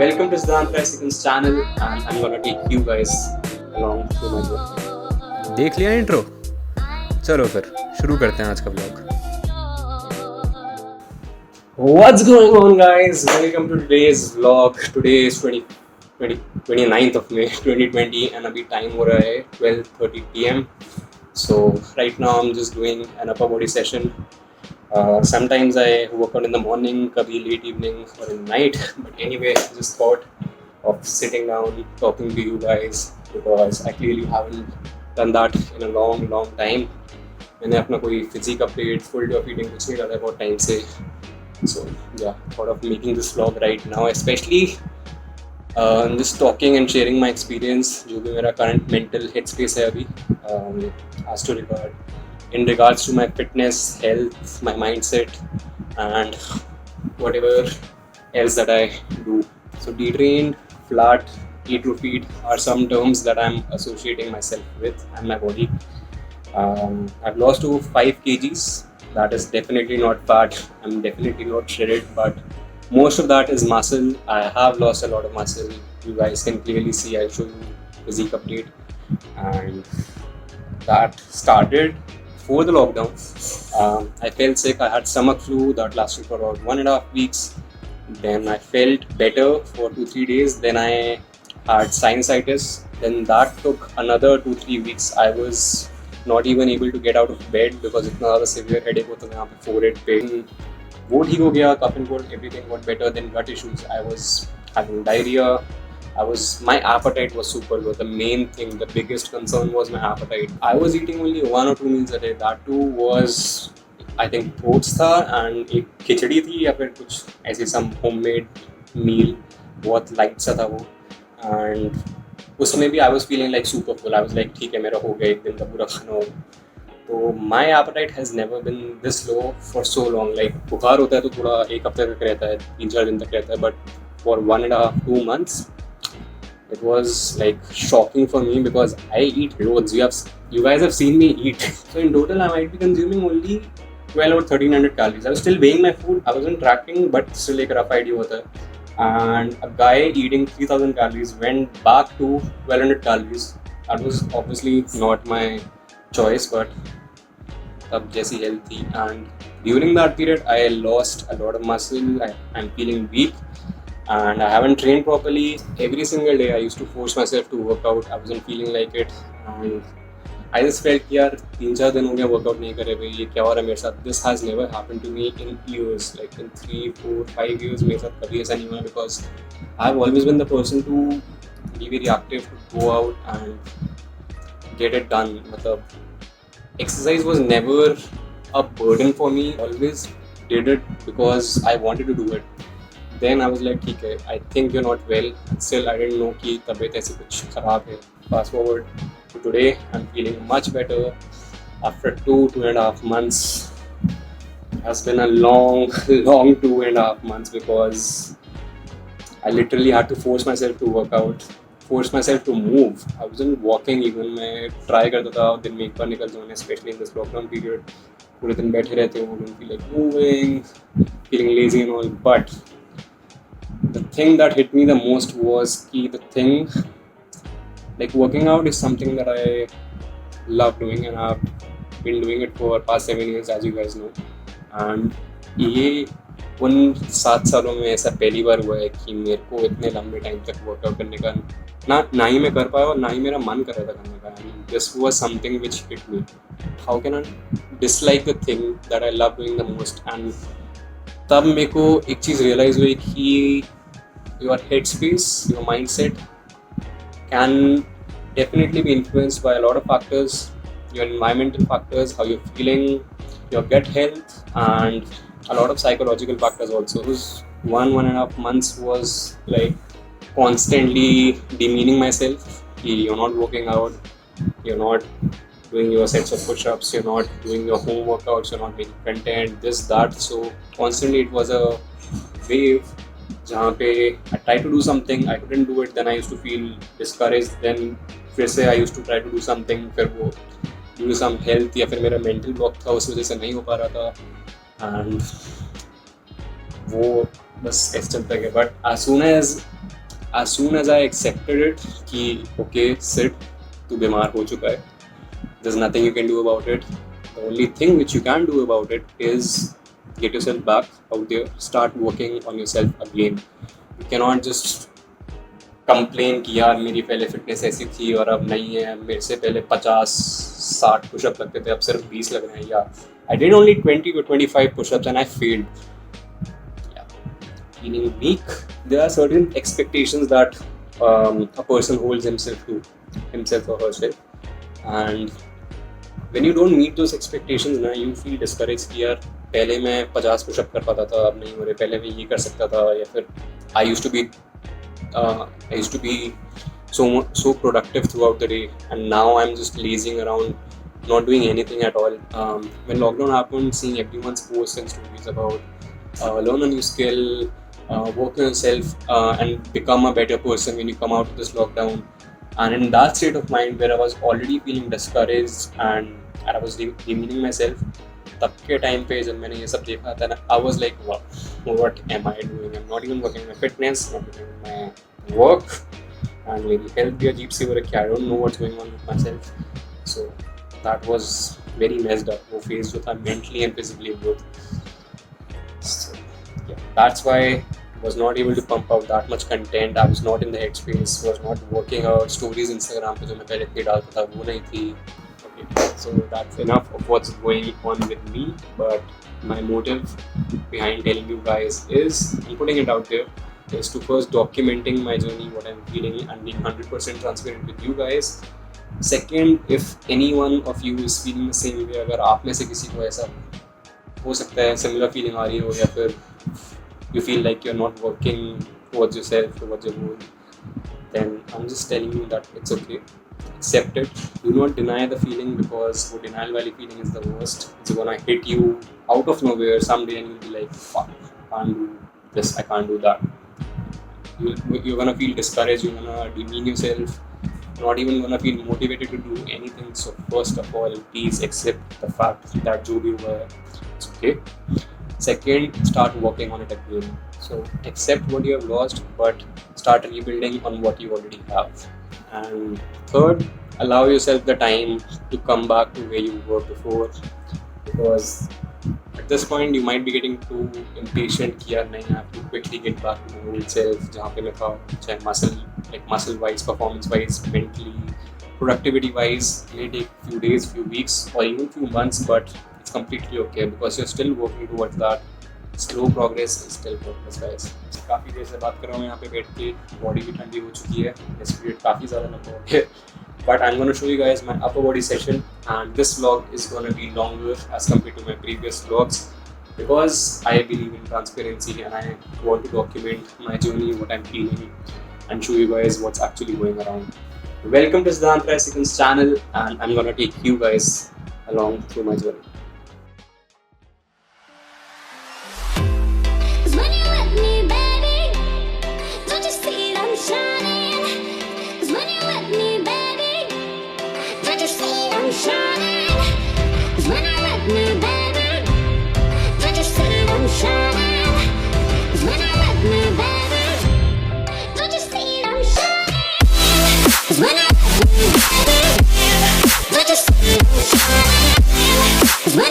Welcome to Siddhant 5 Seconds channel, and I'm gonna take you guys along through my journey. देख लिया intro. चलो फिर शुरू करते हैं आज का blog. What's going on, guys? Welcome to today's vlog. Today is 29th of May 2020 and अभी time हो रहा है 12:30 p.m. So right now I'm just doing an upper body session. Sometimes I work out in the morning, kabhi late evening or in the night. But anyway, I just thought of sitting down, talking to you guys because I clearly haven't done that in a long time. मैंने अपना कोई physique update full day of eating कुछ नहीं डाला बहुत time से. So yeah, thought of making this vlog right now, especially just talking and sharing my experience जो भी मेरा current mental headspace है अभी as to regard in regards to my fitness, health, my mindset, and whatever else that I do. So detrained, flat, eat to feed are some terms that I'm associating myself with and my body. I've lost to 5 kgs. That is definitely not fat. I'm definitely not shredded, but most of that is muscle. I have lost a lot of muscle. You guys can clearly see. I'll show you physique update, and that started before the lockdown. I felt sick. I had stomach flu that lasted for about 1.5 weeks. Then I felt better for 2-3 days. Then I had sinusitis. Then that took another 2-3 weeks. I was not even able to get out of bed because इतना ज़्यादा severe headache होता था यहाँ पे forehead पे. वो ठीक हो गया. Cough and cold, everything got better. Then gut issues. I was having diarrhea. My appetite was super low. The main thing, the biggest concern was my appetite. I was eating only 1 or 2 meals a day. That too was, I think, oats था and एक खिचड़ी थी या फिर कुछ ऐसे some homemade meal. बहुत light सा था वो. And उसमें भी I was feeling like super full. I was like ठीक है मेरा हो गया एक दिन का पूरा खाना हो. तो my appetite has never been this low for so long. Like बुखार होता है तो थोड़ा एक हफ्ते तक रहता है, 3-4 दिन तक रहता है, but for 1.5-2 months it was like shocking for me because I eat loads. You guys have seen me eat. So in total I might be consuming only 12 or 1300 calories. I was still weighing my food. I wasn't tracking, but still एक rough idea होता है. And a guy eating 3000 calories went back to 1200 calories. That was obviously not my choice, but तब जैसी health थी. And during that period I lost a lot of muscle. I'm feeling weak and I haven't trained properly. Every single day I used to force myself to work out. I wasn't feeling like it and I just felt कि यार 3-4 दिन हो गया workout नहीं करे भाई, ये क्या हो रहा है मेरे साथ. This has never happened to me in years, like in 3-4-5 years मेरे साथ कभी ऐसा नहीं हुआ because I've always been the person to be very active, to go out and get it done. मतलब exercise was never a burden for me. Always did it because I wanted to do it. Then I was like ठीक है, I think you're not well. Still I didn't know कि तबीयत ऐसी कुछ खराब है. Fast forward to today, I'm feeling much better after 2.5 months. It has been a long 2.5 months because I literally had to force myself to work out, force myself to move. I wasn't walking even. मैं try करता था दिन में एक बार निकल जाऊँ, especially in this lockdown period. पूरे दिन बैठे रहते हो, don't feel like moving, feeling lazy and all. But the thing that hit me the most was like working out is something that I love doing and I've been doing it for past 7 years, as you guys know. And ये उन 7 सालों में ऐसा पहली बार हुआ है कि मेरे को इतने लंबे टाइम तक वर्कआउट करने का ना ही मैं कर पाया और ना ही मेरा मन कर रहा था करने का. This was something which hit me. How can I dislike the thing that I love doing the most? And तब मेरे को एक चीज़ रियलाइज़ हुई कि your headspace, your mindset can definitely be influenced by a lot of factors, your environmental factors, how you're feeling, your gut health, and a lot of psychological factors also. Those 1.5 months was like constantly demeaning myself. You're not working out, you're not doing your sets of push-ups, you're not doing your home workouts, you're not making content, this, that. So constantly it was a wave जहाँ पे I tried to do something, I couldn't do it, then I used to feel discouraged, then फिर से I used to try to do something, फिर वो due to some health या फिर मेरा mental block था उस वजह से नहीं हो पा रहा था and वो बस ऐसे चलता गया. But as soon as as soon as I accepted it कि okay sit तू बीमार हो चुका है, there's nothing you can do about it. The only thing which you can do about it is get yourself back out there, start working on yourself again. You cannot just complain कि यार मेरी पहले fitness ऐसी थी और अब नहीं है, मेरे से पहले 50-60 पुशअप लगते थे, अब सिर्फ 20 लग रहे हैं. यार I did only 20 or 25 push-ups and I failed. Feeling weak, there are certain expectations that a person holds himself or herself, and when you don't meet those expectations ना, you feel discouraged कि यार पहले मैं 50 pushup कर पाता था, अब नहीं हो रहे, पहले मैं ये कर सकता था, या फिर I used to be so productive throughout the day, and now I'm just lazing around, not doing anything at all. When lockdown happened, seeing everyone's posts and stories about learn a new skill, work on yourself, and become a better person when you come out of this lockdown. And in that state of mind where I was already feeling discouraged and I was demeaning myself, तब के time पे जब मैंने ये सब देखा था ना, I was like, wow, what am I doing? I'm not even working on my fitness, not doing my work, and मेरी health भी अजीब सी हो रखी है. I don't know what's going on with myself. So that was very messed up. वो phase जो था mentally and physically both. So yeah, that's why I was not able to pump out that much content. I was not in the headspace, was not working out. Stories Instagram पे जो मैं पहले इतनी डालता था वो नहीं थी. Okay, so that's enough of what's going on with me. But my motive behind telling you guys is, and putting it out there, is to first documenting my journey, what I'm feeling, and being 100% transparent with you guys. Second, if any one of you is feeling the same way, अगर आप में से किसी को ऐसा हो सकता है, similar feeling आ रही हो, या फिर you feel like you're not working towards yourself, towards your goal, then I'm just telling you that it's okay. Accept it. Do not deny the feeling, because the denial valley feeling is the worst. It's gonna hit you out of nowhere someday, and you'll be like, fuck, I can't do this, I can't do that. You're gonna feel discouraged, you're gonna demean yourself, not even gonna feel motivated to do anything. So first of all, please accept the fact that जो भी हुआ है, it's okay. Second, start working on it again. So accept what you have lost, but start rebuilding on what you already have. And third, allow yourself the time to come back to where you were before, because at this point you might be getting too impatient कि यार नहीं, I have to quickly get back to my old self जहाँ पे मैं था, चाहे muscle wise, performance wise, mentally, productivity wise. It may take few days, few weeks, or even few months, but it's completely okay, because you're still working towards that. Slow progress is still progress, guys. काफ़ी देर से बात कर रहा हूँ यहाँ पे बैठ के, बॉडी भी ठंडी हो चुकी है, रेस्पिरेट काफ़ी ज़्यादा लंबा हो गया. But I'm going to show you guys my upper body session, and this vlog is going to be longer as compared to my previous vlogs, because I believe in transparency and I want to document my journey, what I'm feeling, and show you guys what's actually going around. Welcome to Siddhant Rai Seconds channel, and I'm going to take you guys along through my journey. When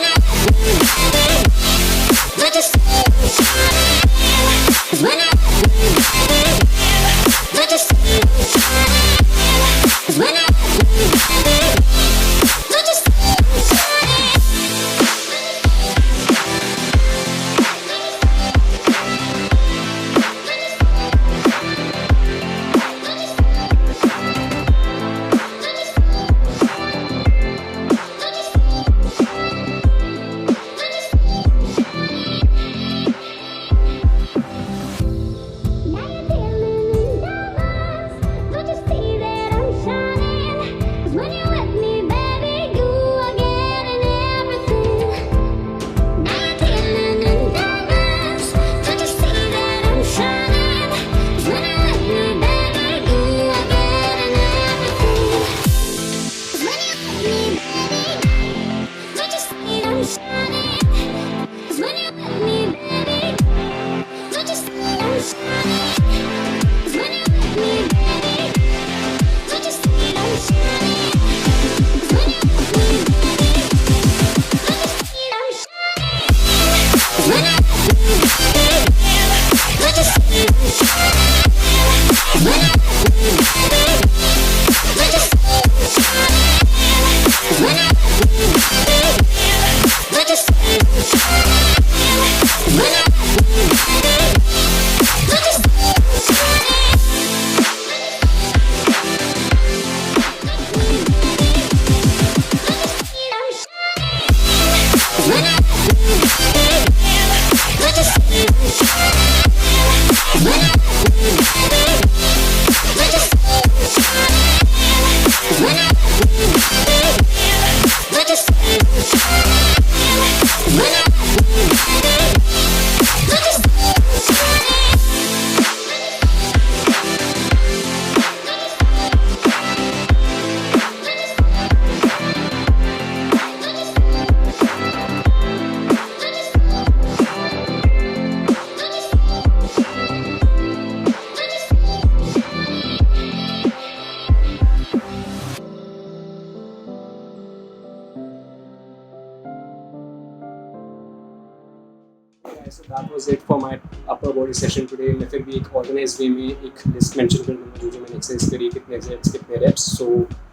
was it for my upper body session today. मैं फिर भी एक organized way में एक list mention कर दूँगा जो मैंने exercise करी, कितने sets, कितने reps. So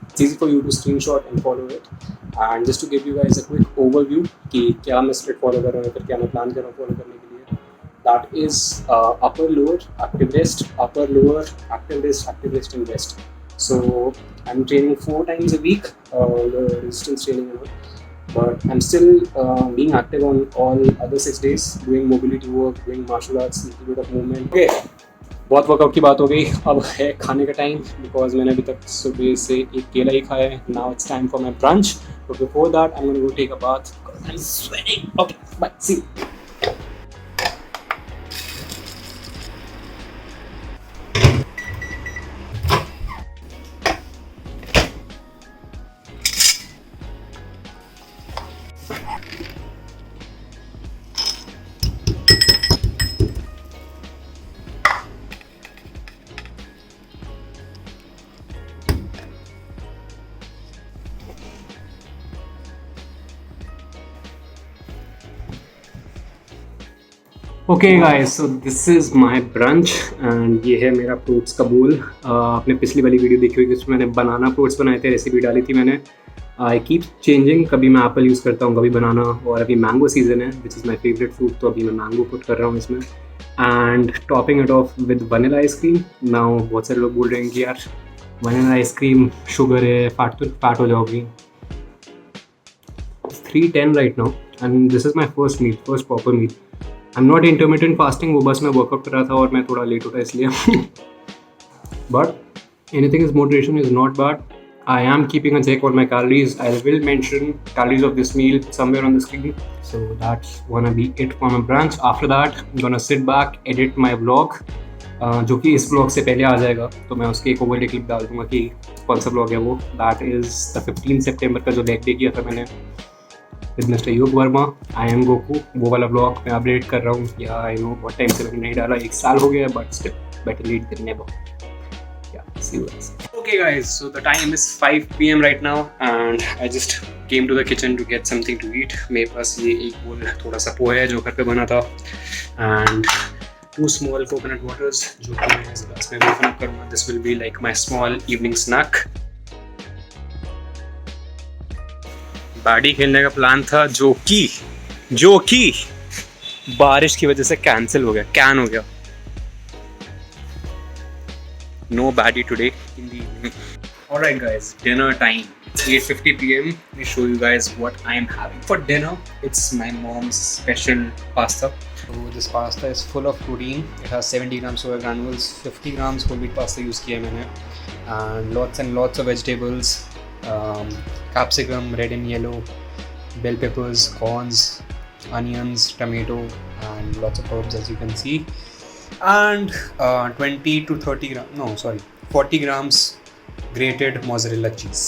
it's easy for you to screenshot and follow it. And just to give you guys a quick overview कि क्या मैं split follow कर रहा हूँ, फिर क्या मैं plan कर रहा हूँ follow करने के लिए. That is upper lower active rest, upper lower active rest and rest. So I'm training 4 times a week, the resistance training and all. But I'm still being active on all other 6 days, doing mobility work, doing martial arts, little bit of movement. Okay, बहुत workout की बात हो गई, अब है खाने का time because मैंने अभी तक सुबह से एक केला ही खाया है. Now it's time for my brunch, but before that I am going to take a bath because I am sweating. Okay bye, see. Okay guys, so this is my brunch and ये है मेरा fruits का बोल. आपने पिछली वाली video देखी होगी जिसमें मैंने बनाना फ्रूट्स बनाए थे, रेसिपी डाली थी मैंने. आई कीप चेंजिंग, कभी मैं एप्पल यूज़ करता हूँ, कभी बनाना, और अभी मैंगो सीजन है which is my favourite fruit, तो अभी मैं मैंगो पुट कर रहा हूँ इसमें. And topping it off with vanilla ice cream. Now बहुत सारे लोग बोल रहे हैं कि यार वनीला आइसक्रीम शुगर है, फैट हो जाओगी. 3:10 right now and this is my first proper meal. I am not intermediate fasting, वो बस मैं वर्कआउट कर रहा था और मैं थोड़ा लेट उठा इसलिए. But anything is motivation is not bad. I am keeping a check on my calories. I will mention calories of this meal somewhere on the screen. So that's gonna be it for my brunch. After that I am gonna sit back, edit my vlog, जो कि इस blog से पहले आ जाएगा, तो मैं उसकी एक ओवरडे क्लिप डाल दूँगा कि कौन सा ब्लॉग है वो. दैट इज़ द 15 सितंबर का जो लेग डे किया था मैंने विद मिस्टर योग वर्मा, आई एम गोकू, वो वाला ब्लॉग मैं अपडेट कर रहा हूँ. या आई नो बहुत टाइम से मैंने नहीं डाला, 1 साल हो गया है, but still better late than never. Yeah, see you guys. Okay guys, so the time is 5 PM right now and I just came to the kitchen to get something to eat. मेरे पास ये एक बोल थोड़ा सा पोहा है जो घर पे बना था and 2 small coconut waters जो कि मैं इस ग्लास में ओपन अप करूँगा. This will be like my small evening snack. बाडी खेलने का प्लान था जो कि बारिश की वजह से कैंसिल हो गया, कैन हो गया. No baddie today in the evening. Alright guys, dinner time. It's 8:50 PM. Let me show you guys what I am having for dinner. It's my mom's special pasta. So this pasta is full of protein. It has 70 grams soya granules, 50 grams whole wheat pasta use किया मैंने, and lots of vegetables, capsicum, red and yellow, bell peppers, corns, onions, tomato, and lots of herbs as you can see. And 40 grams grated mozzarella cheese.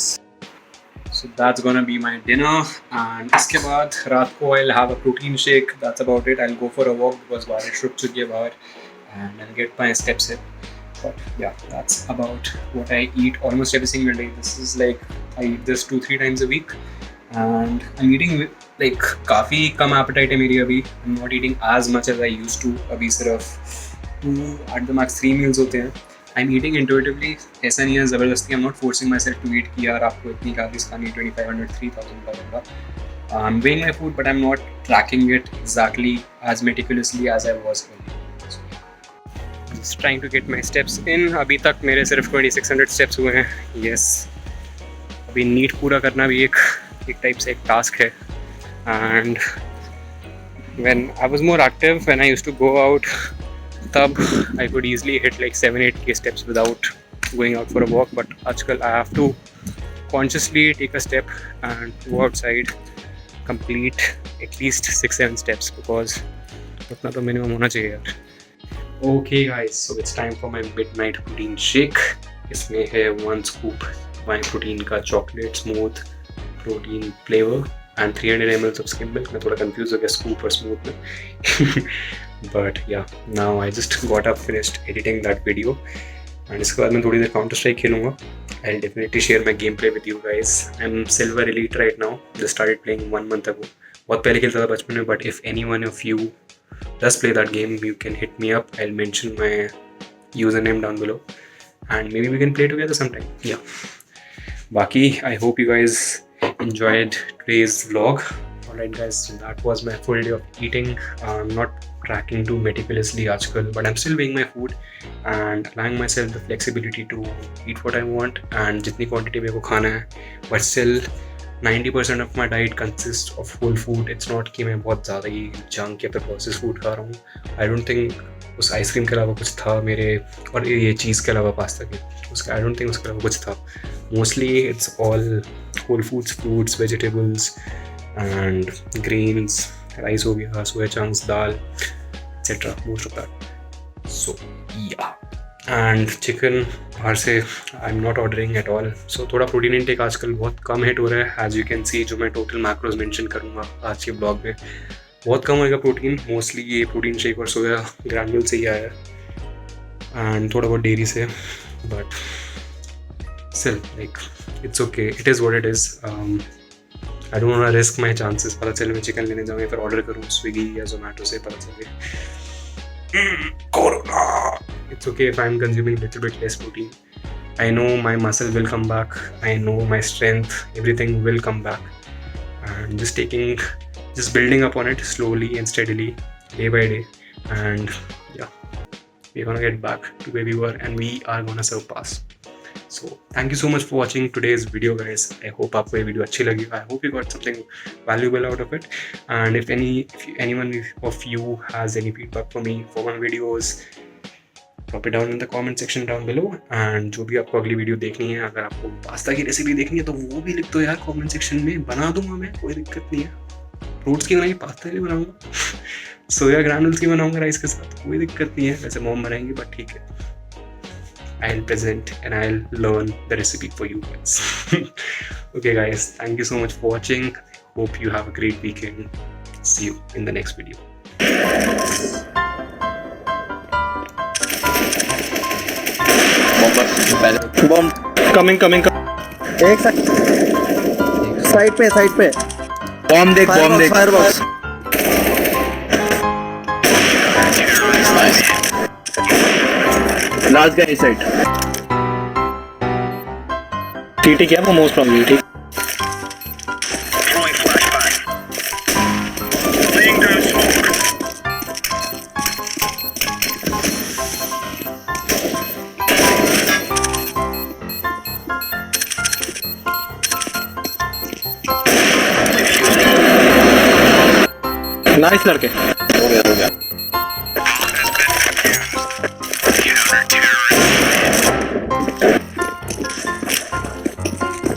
So that's gonna be my dinner. And इसके बाद रात को I'll have a protein shake. That's about it. I'll go for a walk because बारिश रुक चुकी है बाहर, and I'll get my steps in. But yeah, that's about what I eat almost every single day. This is like I eat this 2-3 times a week, and I'm eating like काफ़ी कम appetite है मेरी अभी. I'm not eating as much as I used to. अभी सिर्फ 2 at the max 3 meals होते हैं. I'm eating intuitively. ऐसा नहीं है ज़बरदस्ती. I'm not forcing myself to eat कि यार आपको इतनी कैलोरीज खानी, 2500, 3000 बला. I'm weighing my food, but I'm not tracking it exactly as meticulously as I was earlier. Just trying to get my steps in. अभी तक मेरे सिर्फ 2600 steps हुए हैं. Yes. अभी नीट पूरा करना भी एक टाइप से एक टास्क है. And when I was more active, when I used to go out, तब I could easily hit like 7-8K steps without going out for a walk. But आजकल I have to consciously take a step and go outside, complete at least 6-7 steps because उतना तो minimum होना चाहिए यार. Okay guys, so it's time for my midnight protein shake. इसमें है 1 scoop my protein का chocolate smooth protein flavor and 300 ml of skim milk. मैं थोड़ा confused हो गया scoop और smooth में. But yeah, now I just got up, finished editing that video, and इसके बाद मैं थोड़ी देर Counter Strike खेलूँगा. I'll definitely share my gameplay with you guys. I'm Silver Elite right now. Just started playing 1 month ago. बहुत पहले खेलता था बचपन में, but if any one of you does play that game, you can hit me up. I'll mention my username down below, and maybe we can play together sometime. Yeah. Baki, I hope you guys enjoyed today's vlog. Alright guys, so that was my full day of eating. I'm not tracking too meticulously आजकल, but I'm still weighing my food and allowing myself the flexibility to eat what I want and जितनी quantity मेरे को खाना है. But still 90% of my diet consists of whole food. It's not कि मैं बहुत ज़्यादा ही junk या फिर processed food खा रहा हूँ. I don't think उस आइसक्रीम के अलावा कुछ था मेरे, और ये चीज़ के अलावा पास्ता के उसका I don't think उसके अलावा कुछ था. Mostly it's all whole foods, fruits, vegetables and grains, rice हो गया, soya chunks, dal, etc. Most of that. So yeah. And chicken बाहर से I'm not ordering at all. So थोड़ा प्रोटीन इंटेक आजकल बहुत कम हिट हो रहा है. As you can see, जो मैं टोटल मैक्रोज मेंशन करूँगा आज के ब्लॉग में, बहुत कम होएगा प्रोटीन. मोस्टली ये प्रोटीन शेक और सोया ग्रैन्यूल से ही आया है एंड थोड़ा बहुत डेयरी से. But still like it's okay, it is what it is. I don't want to risk my chances. पता चले मैं चिकन लेने जाऊँ या फिर ऑर्डर करूँ स्विगी या जोमेटो से, पता चले corona. It's okay if I'm consuming a little bit less protein. I know my muscle will come back. I know my strength, everything will come back. And just building up on it slowly and steadily, day by day. And yeah, we're gonna get back to where we were and we are gonna surpass. So thank you so much for watching today's video guys. I hope आपको ये video अच्छी लगी. I hope you got something valuable out of it. And if anyone of you has any feedback for me for my videos, drop it down in the comment section down below. And जो भी आपको अगली video देखनी है, अगर आपको pasta की recipe देखनी है तो वो भी लिख दो यार कमेंट सेक्शन में, बना दूंगा मैं, कोई दिक्कत नहीं है. फ्रूट्स की बनाएंगे, पास्ता की बनाऊंगा, सोया ग्रैनुल्स की बनाऊंगा राइस के साथ, कोई दिक्कत नहीं है. वैसे मॉम बनाएंगी बट ठीक है. I'll present and I'll learn the recipe for you guys. Okay guys, thank you so much for watching. Hope you have a great weekend. See you in the next video. Bomb coming एक side पे बम देख firebox. Last guy side TT क्या वो most probably ठीक. Nice लड़के, हो गया.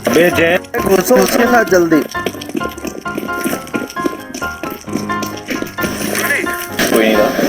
अबे जय घुसो उसके साथ जल्दी. कोई नहीं था.